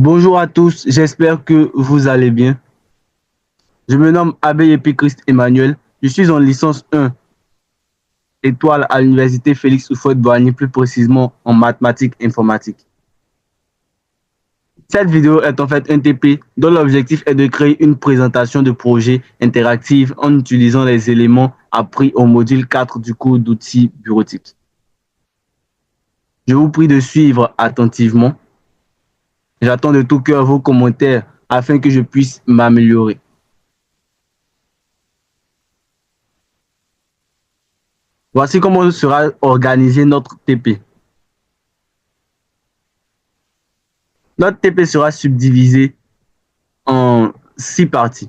Bonjour à tous, j'espère que vous allez bien. Je me nomme Abbé Épichrist Emmanuel. Je suis en licence 1 étoile à l'université Félix Houphouët-Boigny, plus précisément en mathématiques informatiques. Cette vidéo est en fait un TP dont l'objectif est de créer une présentation de projet interactive en utilisant les éléments appris au module 4 du cours d'outils bureautiques. Je vous prie de suivre attentivement. J'attends de tout cœur vos commentaires afin que je puisse m'améliorer. Voici comment sera organisé notre TP. Notre TP sera subdivisé en 6 parties.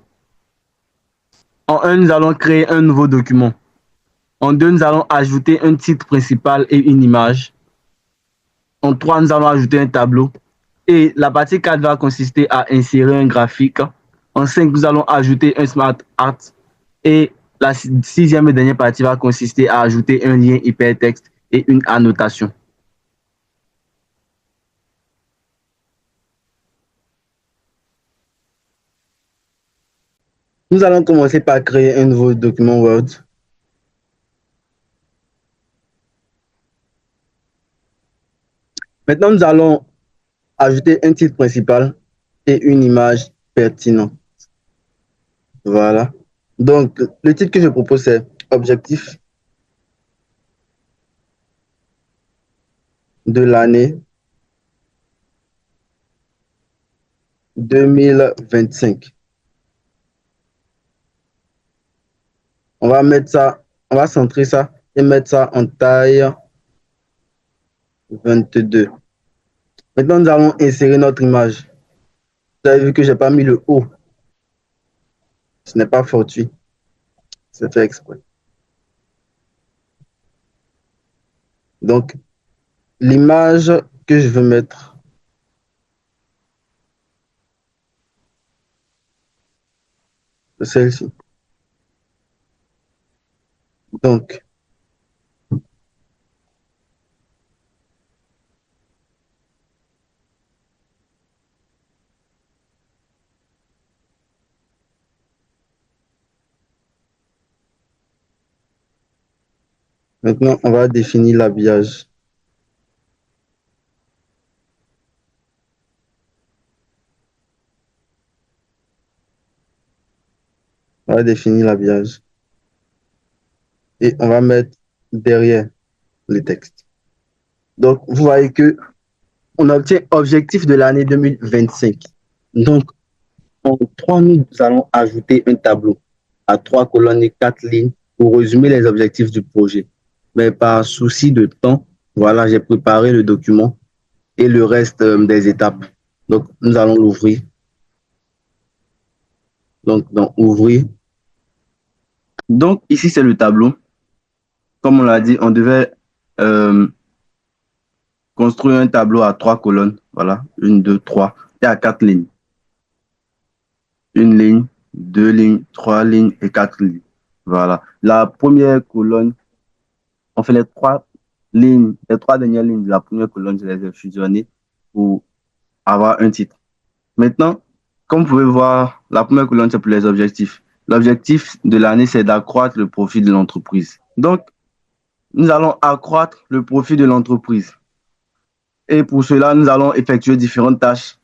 En 1, nous allons créer un nouveau document. En 2, nous allons ajouter un titre principal et une image. En 3, nous allons ajouter un tableau. Et la partie 4 va consister à insérer un graphique. En 5, nous allons ajouter un smart art. Et la 6e et dernière partie va consister à ajouter un lien hypertexte et une annotation. Nous allons commencer par créer un nouveau document Word. Maintenant, nous allons ajouter un titre principal et une image pertinente. Voilà. Donc, le titre que je propose, c'est Objectif de l'année 2025. On va mettre ça, on va centrer ça et mettre ça en taille 22. Maintenant, nous allons insérer notre image. Vous avez vu que je n'ai pas mis le haut. Ce n'est pas fortuit. C'est fait exprès. Donc, l'image que je veux mettre, c'est celle-ci. Donc, maintenant, on va définir l'habillage. On va définir l'habillage. Et on va mettre derrière le texte. Donc, vous voyez que on obtient objectif de l'année 2025. Donc, en 3, nous allons ajouter un tableau à 3 colonnes et 4 lignes pour résumer les objectifs du projet. Mais par souci de temps, voilà, j'ai préparé le document et le reste des étapes. Donc, nous allons l'ouvrir. Donc, dans Ouvrir. Donc, ici, c'est le tableau. Comme on l'a dit, on devait construire un tableau à 3 colonnes. Voilà, 1, 2, 3 et à 4 lignes. 1 ligne, 2 lignes, 3 lignes et 4 lignes. Voilà. La première colonne, on fait les 3 lignes, les 3 dernières lignes de la première colonne, je les ai fusionnées pour avoir un titre. Maintenant, comme vous pouvez voir, la première colonne, c'est pour les objectifs. L'objectif de l'année, c'est d'accroître le profit de l'entreprise. Donc, nous allons accroître le profit de l'entreprise. Et pour cela, nous allons effectuer différentes tâches.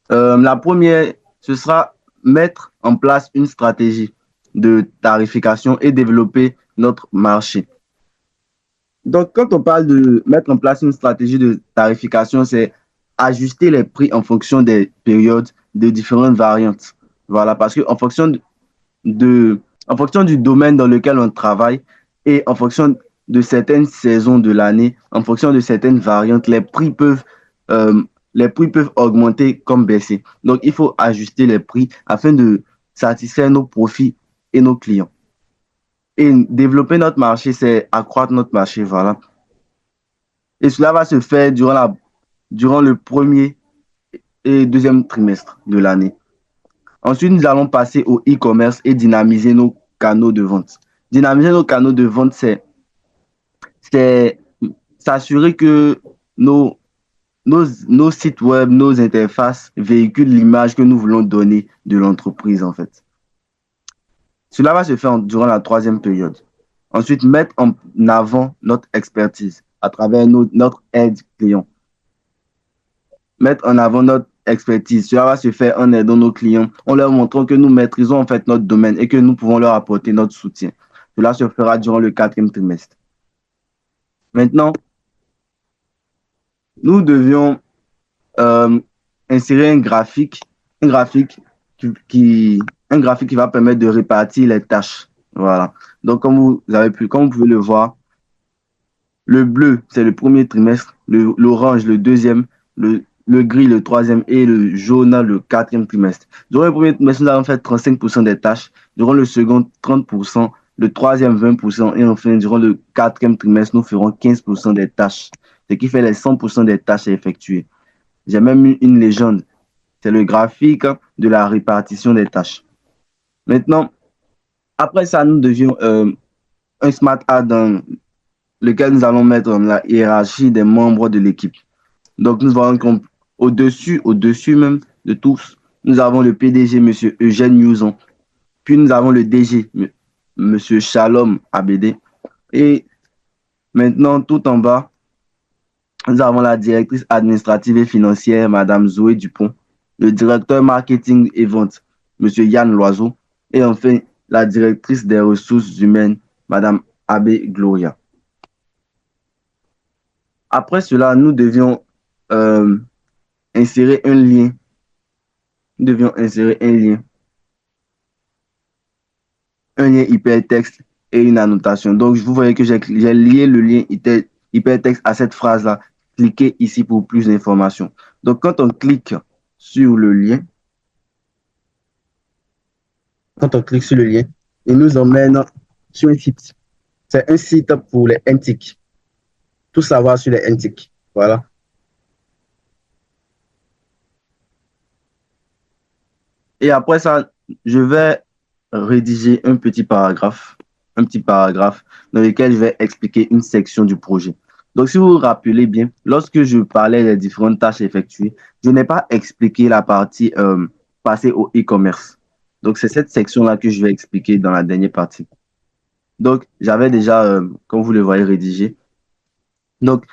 La première, ce sera mettre en place une stratégie de tarification et développer notre marché. Donc, quand on parle de mettre en place une stratégie de tarification, c'est ajuster les prix en fonction des périodes de différentes variantes. Voilà, parce qu'en fonction en fonction du domaine dans lequel on travaille et en fonction de certaines saisons de l'année, en fonction de certaines variantes, euh, les prix peuvent augmenter comme baisser. Donc, il faut ajuster les prix afin de satisfaire nos profits et nos clients. Et développer notre marché, c'est accroître notre marché, voilà. Et cela va se faire durant le premier et deuxième trimestre de l'année. Ensuite, nous allons passer au e-commerce et dynamiser nos canaux de vente. Dynamiser nos canaux de vente, c'est s'assurer que nos nos sites web, nos interfaces véhiculent l'image que nous voulons donner de l'entreprise, en fait. Cela va se faire durant la troisième période. Ensuite, mettre en avant notre expertise à travers notre aide client. Mettre en avant notre expertise. Cela va se faire en aidant nos clients, en leur montrant que nous maîtrisons en fait notre domaine et que nous pouvons leur apporter notre soutien. Cela se fera durant le quatrième trimestre. Maintenant, nous devions insérer un graphique un graphique qui va permettre de répartir les tâches. Voilà. Donc, comme vous pouvez le voir, le bleu, c'est le premier trimestre, l'orange, le deuxième, le gris, le troisième et le jaune, le quatrième trimestre. Durant le premier trimestre, nous avons fait 35% des tâches. Durant le second, 30%. Le troisième, 20%. Et enfin, durant le quatrième trimestre, nous ferons 15% des tâches. Ce qui fait les 100% des tâches à effectuer. J'ai même eu une légende. C'est le graphique de la répartition des tâches. Maintenant, après ça, nous devions un smart ad dans lequel nous allons mettre la hiérarchie des membres de l'équipe. Donc, nous voyons au-dessus même de tous, nous avons le PDG, M. Eugène Newson. Puis nous avons le DG, M. Shalom ABD. Et maintenant, tout en bas, nous avons la directrice administrative et financière, Mme Zoé Dupont. Le directeur marketing et vente, M. Yann Loiseau. Et enfin, la directrice des ressources humaines, Mme Abbé Gloria. Après cela, nous devions insérer un lien. Nous devions insérer un lien hypertexte et une annotation. Donc, vous voyez que j'ai lié le lien hypertexte à cette phrase-là. Cliquez ici pour plus d'informations. Donc, quand on clique sur le lien, il nous emmène sur un site. C'est un site pour les NTIC. Tout savoir sur les NTIC. Voilà. Et après ça, je vais rédiger un petit paragraphe dans lequel je vais expliquer une section du projet. Donc, si vous vous rappelez bien, lorsque je parlais des différentes tâches effectuées, je n'ai pas expliqué la partie passée au e-commerce. Donc, c'est cette section-là que je vais expliquer dans la dernière partie. Donc, j'avais déjà, comme vous le voyez, rédigé. Donc,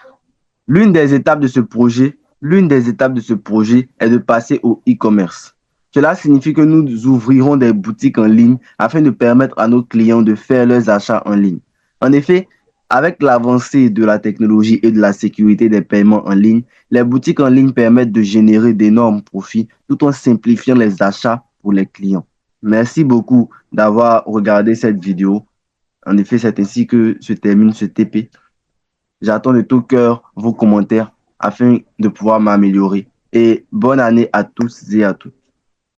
l'une des étapes de ce projet est de passer au e-commerce. Cela signifie que nous ouvrirons des boutiques en ligne afin de permettre à nos clients de faire leurs achats en ligne. En effet, avec l'avancée de la technologie et de la sécurité des paiements en ligne, les boutiques en ligne permettent de générer d'énormes profits tout en simplifiant les achats pour les clients. Merci beaucoup d'avoir regardé cette vidéo. En effet, c'est ainsi que se termine ce TP. J'attends de tout cœur vos commentaires afin de pouvoir m'améliorer. Et bonne année à tous et à toutes.